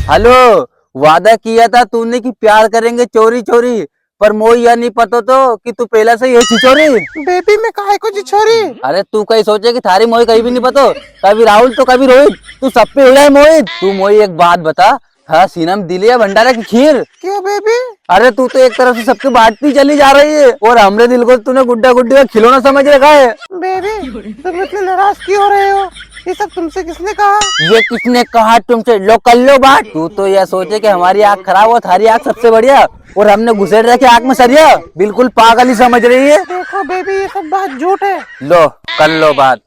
Hello, वादा किया था तूने कि प्यार करेंगे चोरी चोरी, पर मोई यह नहीं पता तो कि तू पहले से ये छिचोरी। बेबी में काहे को छोरी। अरे तू कहीं सोचे कि थारी मोई कहीं भी नहीं पता, कभी राहुल तो कभी रोहित, तू सब पे उड़ा है मोहित। तू मोई एक बात बता, हाँ सीना में दिली है भंडारा की खीर। क्यों बेबी? अरे तू तो एक तरफ से सबके बांटती चली जा रही है और हमरे दिल को तूने गुड्डा गुड्डी का खिलौना समझ रखा है। बेबी तुम इतने नाराज क्यों हो रहे हो? ये सब तुमसे किसने कहा? ये किसने कहा तुमसे? लो कर लो बात। तू तो यह सोचे कि हमारी आँख खराब हो, थारी आँख सबसे बढ़िया, और हमने घुसेड़ रखे आँख में सरिया। बिल्कुल पागल ही समझ रही है। देखो बेबी ये सब बात झूठ है। लो कर लो बात।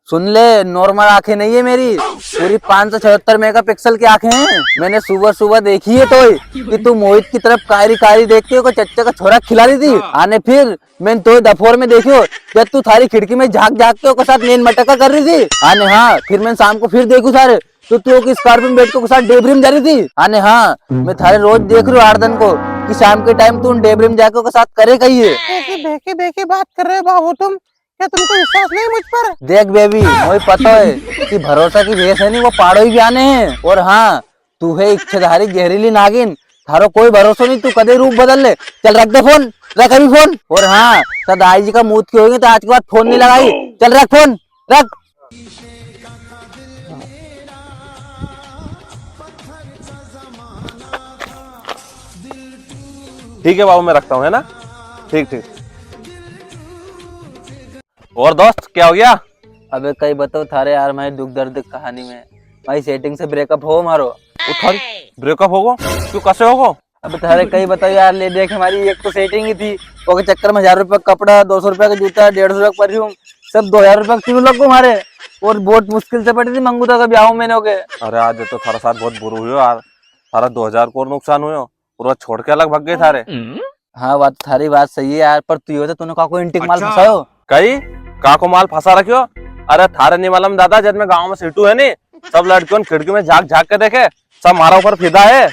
सुन ले, नॉर्मल आंखें नहीं है मेरी, पूरी 576 मेगापिक्सल की आंखें हैं। मैंने सुबह सुबह देखी है तो कि तू मोहित की तरफ कारी कारी देखते हो, चच्चा का छोरा खिला रही थी आने। फिर मैंने तो दफोर में देखियो जब तू थारी खिड़की में झांक झांक के उसके साथ मेन मटका कर रही थी आने। हाँ, फिर मैंने शाम को फिर देखू सारे तो तू स्कॉर्पियो में बैठ के साथ डेबरी में जा रही थी आने। हाँ, मैं थारे रोज देख रही हूँ 8 दिन को कि शाम के टाइम तू डेबरी में जाके उसके साथ करे कहिए। कैसी बेके बेके बात कर रहे हो बाबू तुम? क्या तुमको विश्वास नहीं मुझ पर? देख बेबी, मुझे पता है कि भरोसा की भेस है नहीं, वो पहाड़ों ही भी आने हैं। और हाँ, तू है इच्छाधारी जहरीली नागिन, थारो कोई भरोसा नहीं, तू कदे रूप बदल ले। चल रख दे फोन, रख अभी फोन। और हाँ, दाई जी का मूत की होगी तो आज के बाद फोन नहीं लगाई। चल रख फोन, रख। ठीक है बाबू, मैं रखता हूँ, है ना? ठीक ठीक। और दोस्त क्या हो गया? अबे कई बताओ थारे यार, मैं दुख दर्द की कहानी में भाई सेटिंग से ब्रेकअप हो मारो। उठारी ब्रेकअप होगो? क्यों, कैसे होगो? अब थारे कई बताओ यार, ले देख हमारी एक तो सेटिंग ही थी, वो के चक्कर में 1000 रुपए का कपड़ा, 200 रुपए का जूता, 150 रुपए का परफ्यूम, सब 2000 रुपए का क्यों लग हमारे। और बहुत मुश्किल से पड़ी थी मंगूता का ब्याह मैंने हो गए। अरे आज तो थारा साथ बहुत बुरा हुआ यार, थारा 2000 को नुकसान हुआ, पूरा छोड़ के अलग भाग गए थारे। हाँ, बात थारी बात सही है यार, पर तू तो तूने काको इंटिक माल फंसायो कई का को माल फंसा रखियो। अरे थारे नहीं मालूम दादा, जब मैं गाँव में सीटू है नी, सब लड़कियों ने खिड़की में झांक झांक के देखे, सब मारा ऊपर फिदा है।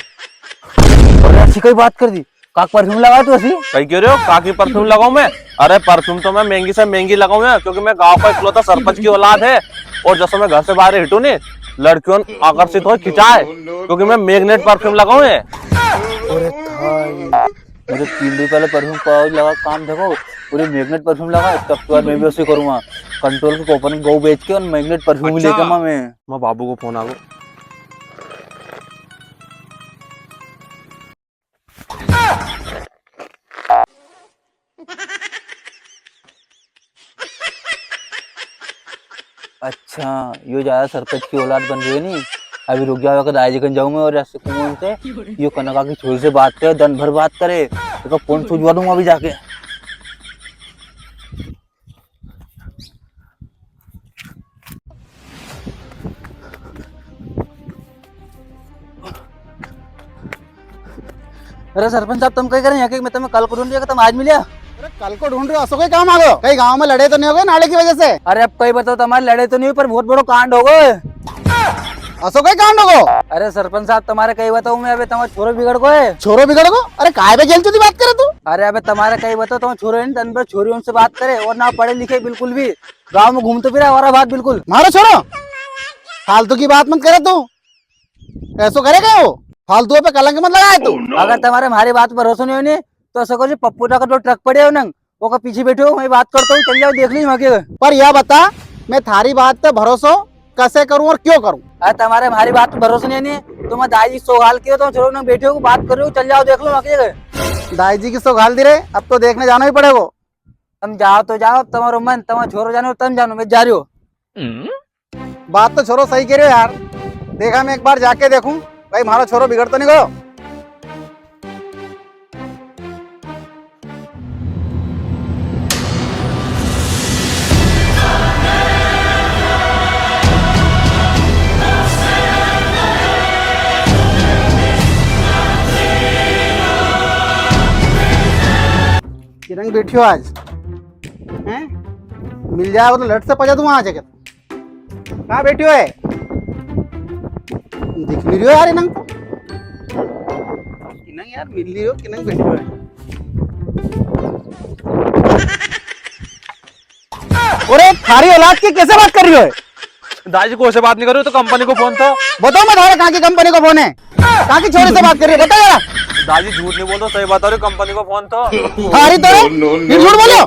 अच्छी कोई बात कर दी, काक परफ्यूम लगा तू ऐसी? कही क्यों रहे हो, काकी परफ्यूम लगाऊं मैं? अरे परफ्यूम तो मैं महंगी से महंगी लगाऊं है, क्योंकि मैं गांव का इकलौता सरपंच की औलाद है। और जैसे मैं घर से बाहर हिटू नी, लड़कियों आकर्षित हो खिंचाए, क्योंकि मैं मैग्नेट परफ्यूम लगाऊं है। अरे मुझे 3 दिन पहले परफ्यूम लगा काम देखो, पूरी मैग्नेट परफ्यूम लगा, तब तो यार मैं भी उसे करूंगा। कंट्रोल के कूपन गो बेच के और मैग्नेट परफ्यूम ही लेके मैं बाबू को फोन आ गया। अच्छा, यो ज्यादा सरपंच की औलाद बन रही है नी। अभी रुक जाओ, अगर दाई जी जाऊंगा और ऐसे कुएं से यो कनका की छोरी से बात करे, दिन भर बात करे तो फोन सुझवा दूंगा अभी जाके। अरे सरपंच साहब, तुम क्या करें यहाँ के? मैं तुम्हें कल को ढूंढ लिया, तुम आज मिले? अरे कल को ढूंढ रहे हो, असो कोई काम आ गयो? कहीं गांव में लड़े तो नहीं हो गए नाले की वजह से? अरे अब कहीं बताओ, तुम्हारे लड़े तो नहीं हुए पर बहुत बड़ो कांड हो गए। असो कोई कांड हो गो? अरे सरपंच साहब, तुम्हारे कहीं बताऊं मैं, अबे तुम्हारा छोरो बिगड़ गए। छोरो बिगड़ गो? अरे काय पे खेल चुती बात करे तू? अरे अबे तुम्हारे कहीं बताओ, तुम छोरो दिन भर छोरियों से बात करे और ना पढ़े लिखे बिल्कुल भी, गाँव में घूमते फिरे हमारा बात बिल्कुल। मारो छोरो, फालतू की बात मत करे तू। ऐसो करेगा वो? फालतू पे कलंक मत लगाए तू। अगर तुम्हारे हमारी बात भरोसा नहीं होनी तो ऐसा करो, पप्पू का जो ट्रक पड़े हो ना, वो का पीछे बैठे हो, मैं बात करता हूँ, चल जाओ देख लीजिए वहाँ। पर यह बता, मैं थारी बात पे भरोसा कैसे करूं और क्यों करूं? अरे तुम्हारे हमारी बात पे भरोसा नहीं है, तुम दाई सोगाल के हो, तुम छोरो ना बैठे हो, बात कर रहे हो, चल जाओ देख लो वहाँ। दाई जी की सौगाल दी रहे, अब तो देखने जाना ही पड़ेगा। तुम जाओ तो जाओ, तुम्हारा मन, तुम्हारा छोरो जानो तुम जानो, मैं जा रही हो। बात तो छोरो सही कह रहे हो यार, देखा मैं एक बार जाके देखूं भाई हमारा छोरो बिगड़ तो नहीं गयो। किरण बैठी हो आज हैं? मिल जाएगा तो लट से पजा दूं वहां जाके। कहाँ बैठी हो है? दिख नहीं रही हो यार इनंग तो। किनंग यार मिल रही हो, किनंग बैठी हो है? अरे थारी औलाद की कैसे बात कर रही हो? दादी को से बात नहीं कर रही हो तो कंपनी को फोन तो। बताओ मैं तुम्हारे कहाँ की कंपनी को फोन है, कहाँ की छोरी से बात कर रही है, बताओ जरा। दादी झूठ नहीं बोल रहा, सही बता रही हो, कंपनी को फोन तो। हारी तो है, फिर झूठ बोलो।